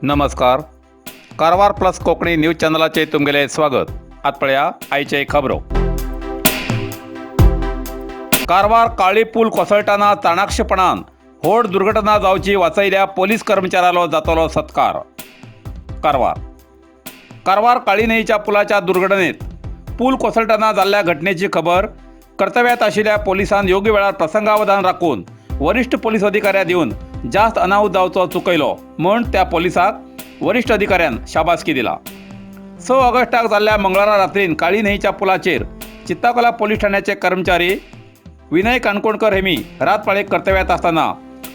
नमस्कार. Karwar plus Konkani news चॅनलाचे तुमगेले स्वागत. आत पळया आयचे खबरो. कारवार काळी पूल कोसळटाना चाणाक्षपणान व्हड दुर्घटना जावची वाचयल्या पोलीस कर्मचाऱ्यालो जातलो सत्कार. कारवार काळी न्हंयच्या पुलाच्या दुर्घटनेत पूल कोसळटाना जाल्ल्या घटनेची खबर कर्तव्यात आशिल्ल्या पोलिसांन योग्य वेळार प्रसंगावधान राखून वरिष्ठ पोलीस अधिकाऱ्या दिवन जास्त अनाहूत जावचो चुकयलो म्हूण त्या पोलिसाक वरिष्ठ अधिकाऱ्यान शाबासकी दिला. 6 ऑगस्टाक जाल्ल्या मंगळारा रात्रीन काळी न्हंयच्या पुलाचेर चित्ताकोला पोलीस ठाण्याचे कर्मचारी विनय काणकोणकर हेमी रात पाळयेक कर्तव्यात आसतना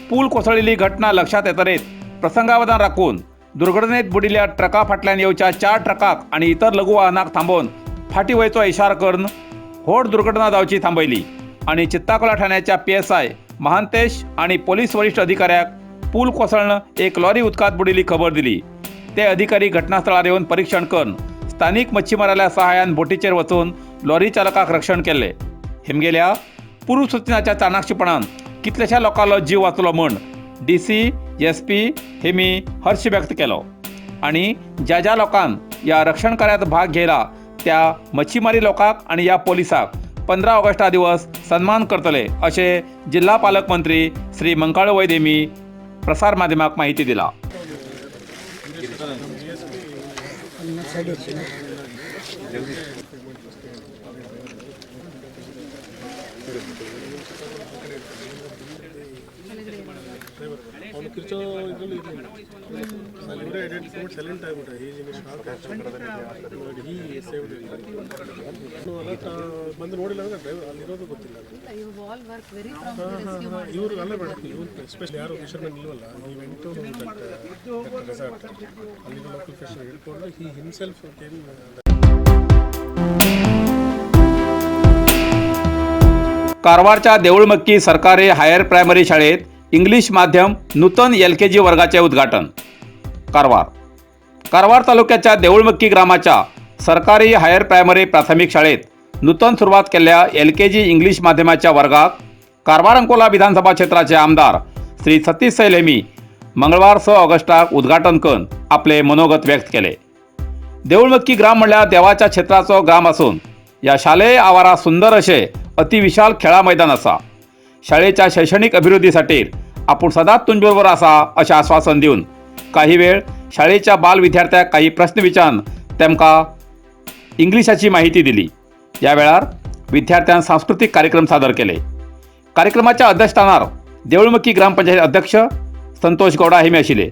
पूल कोसळिल्ली घटना लक्षात येतरेत प्रसंगावधान राखून दुर्घटनेत बुडिल्ल्या ट्रका फाटल्यान येवच्या 4 ट्रकाक आनी इतर लघु वाहनाक थांबोवन फाटी वयचो इशारा करून व्हड दुर्घटना जावची थांबयली आणि चित्ताकोला ठाण्याच्या PSI महांतेश आणि पोलीस वरिष्ठ अधिकाऱ्याक पूल कोसळन एक लॉरी उदकात बुडिल्ली खबर दिली. ते अधिकारी घटनास्थळार येवन परीक्षण करून स्थानिक मच्छीमाराल्या सहाय्यान बोटीचेर वचून लॉरी चालकाक रक्षण केले. हेमगेल्या पूर्व सूचनाच्या चाणाक्षपणान कितल्याशा लोकांलो जीव वाचलो म्हूण DC SP हेमी हर्ष व्यक्त केलो आणि ज्या लोकांन या रक्षण कार्यात भाग घेतला त्या मच्छीमारी लोकांक आणि या पोलिसाक 15 ऑगस्टा दिवस सन्मान करतले असे जिल्हा पालकमंत्री श्री मंकाळू वैद हेमी प्रसार माध्यमाक माहिती दिला. ಬಂದು ನೋಡಿಲ್ಲ ಅಂದ್ರೆ ಡ್ರೈವರ್ ಅಲ್ಲಿರೋದು ಗೊತ್ತಿಲ್ಲ. ಇವರು ಅಲ್ಲ ಮೇಡಮ್, ಇವರು ಎಸ್ಪೆಷಲಿ ಯಾರು ಫಿಶರ್ಮನ್ ಇಲ್ವಲ್ಲ, ಈ ವೆಂಟ್ ಟು ದಟ್ ರೆಸಾರ್ಟ್, ಅಲ್ಲಿರೋ ಲೋಕಲ್ ಫಿಶರ್ ಹೇಳ್ಕೊಂಡು ಹಿ ಹಿಮ್ಸೆಲ್ಫ್ ಕೇಮ್. कारवारच्या देऊळमक्की सरकारी हायर प्रायमरी शाळेत इंग्लिश माध्यम नूतन LKG वर्गाचे उद्घाटन. कारवार तालुक्याच्या देऊळमक्की ग्रामाच्या सरकारी हायर प्रायमरी प्राथमिक शाळेत नूतन सुरुवात केलेल्या LKG इंग्लिश माध्यमाच्या वर्गाक कारवार अंकोला विधानसभा क्षेत्राचे आमदार श्री सतीश सैल हेमी मंगळवार 6 ऑगस्टाक उद्घाटन करून आपले मनोगत व्यक्त केले. देऊळमक्की ग्राम म्हणल्यार देवाच्या क्षेत्राचो ग्राम असून या शालेय आवारात सुंदर असे अतिविशाल खेळा मैदान असा. शाळेच्या शैक्षणिक अभिवृद्धीसाठी आपण सदांच तुमच्याबरोबर असा असे आश्वासन देऊन काही वेळ शाळेच्या बाल विद्यार्थ्यांक काही प्रश्न विचारून तेमकां इंग्लिशाची माहिती दिली. या वेळार विद्यार्थ्यांनी सांस्कृतिक कार्यक्रम सादर केले. कार्यक्रमाच्या अध्यक्षस्थानार देऊळमक्की ग्रामपंचायत अध्यक्ष संतोष गौडा हेमी आशिल्ले.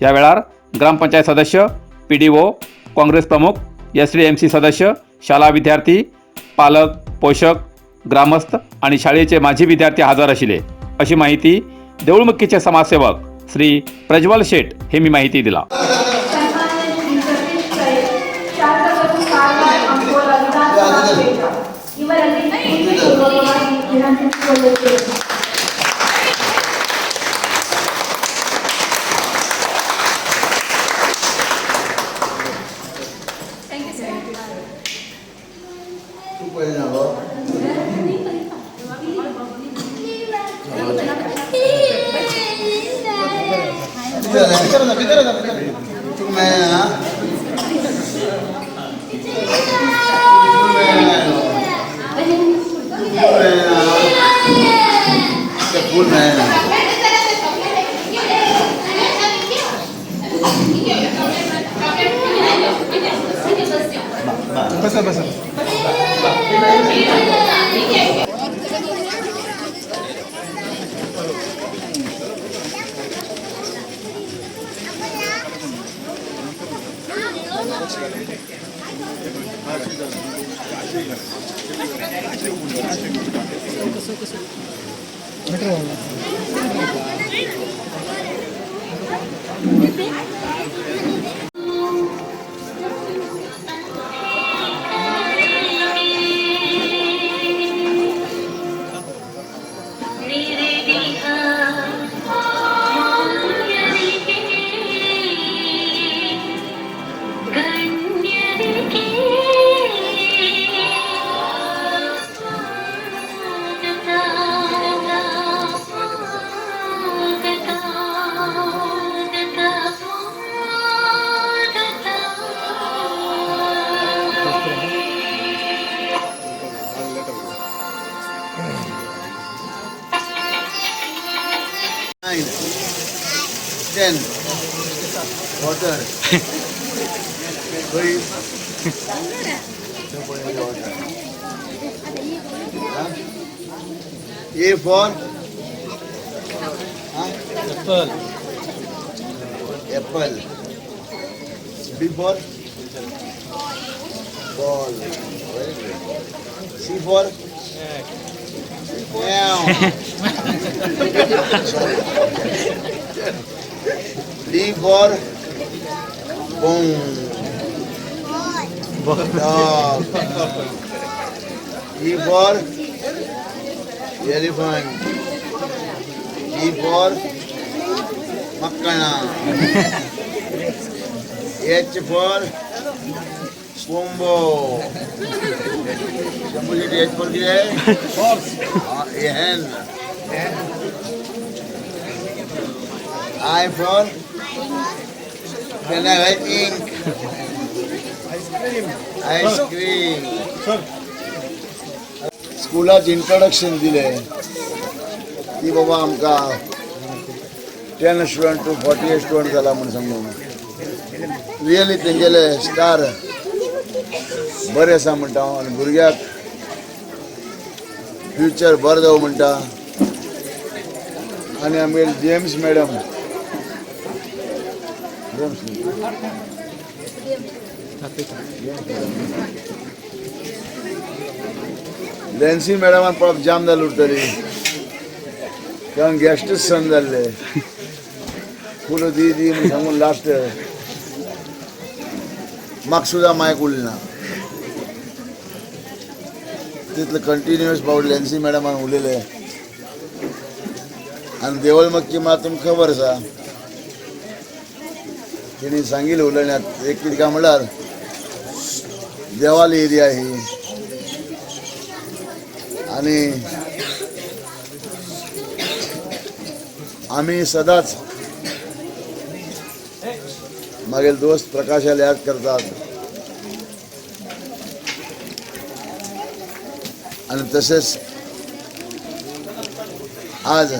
या वेळार ग्रामपंचायत सदस्य, PDO, काँग्रेस प्रमुख, SDMC सदस्य, शाळा विद्यार्थी, पालक, पोषक, ग्रामस्थ आणि शाळेचे माजी विद्यार्थी हजर आशिल्ले अशी माहिती देऊळमक्कीचे समाजसेवक श्री प्रज्वल शेठ हेमी माहिती दिला. water. A for apple. Apple. B for ball. Very good. C for meow. D for boom. Dog. E for elephant. E for makkana. H for Pombo. Shambhu ji H for क्या है? Horse. A hen. I for ink. Ice cream. स्कूलात introduction दिले की बाबा आमका 10 student to 48 student जाला म्हणून सांगून रियली तेंगेले स्टार बरे आसा म्हणटा आनी भुरग्याक फ्युचर बरें जावं म्हणटा आनी आमगेले जेम्स मॅडम लॅन्सी मॅडमान पळप जाम जालें उरतली कारण गॅस्टच सन जाल्ले फुल दी दी म्हणून सांगून लास्ट म्हाका सुद्दां मायक उरलें ना तितले कंटिन्युअस पावट लॅन्सी मॅडमान उलयले आनी देवळ मक्की मात तुमकां खबर आसा तेणी सांगिल्लें उलयण्यात एक कितें काय म्हणल्यार देवाली एरिया ही आणि आम्ही सदांच मागील दोस्त प्रकाशाला याद करतात आणि तसेच आज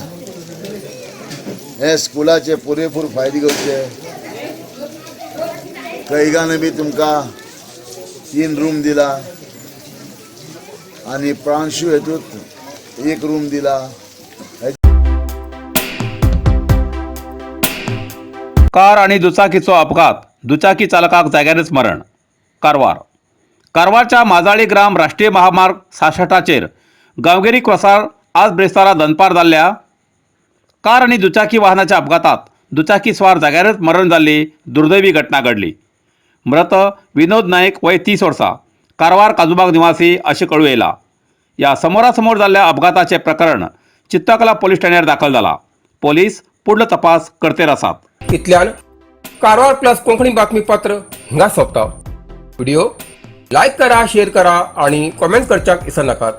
हे स्कूलाचे पुरेपूर फायदे घेवचे कैगाने बी तुमका 3 रूम दिला आणि प्रांशू हेतूत 1 रूम दिला कार आणि दुचाकीचो अपघात दुचाकी चालकाक जाग्यारच मरण कारवारच्या माजाळी ग्राम राष्ट्रीय महामार्ग 66चेर गांवगिरी क्रॉसार आज ब्रेस्तारा दनपार जाल्ल्या कार आणि दुचाकी वाहनाच्या अपघातात दुचाकी स्वार जाग्यारच मरण जाल्ली दुर्दैवी घटना घडली. मृत विनोद नाईक वय 30 वर्सां कारवार काजूबाग निवासी अशें कळून येयला. या समोरासमोर जाल्ल्या अपघाताचे प्रकरण चित्तकला पोलीस ठाण्यार दाखल जाला. पोलीस पुढलो तपास करतेर आसात. इतल्यान कारवार प्लस कोंकणी बातमीपत्र हिंगा सोंपता. व्हिडिओ लाईक करा, शेअर करा आणि कमेंट करच्याक विसरनाकात.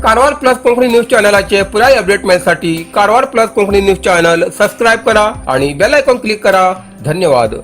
कारवार प्लस कोंकणी न्यूज चॅनलाचे पुराय अपडेट मेळसाठी Karwar plus Konkani news channel subscribe करा आणि बेल आयकॉन क्लिक करा. धन्यवाद.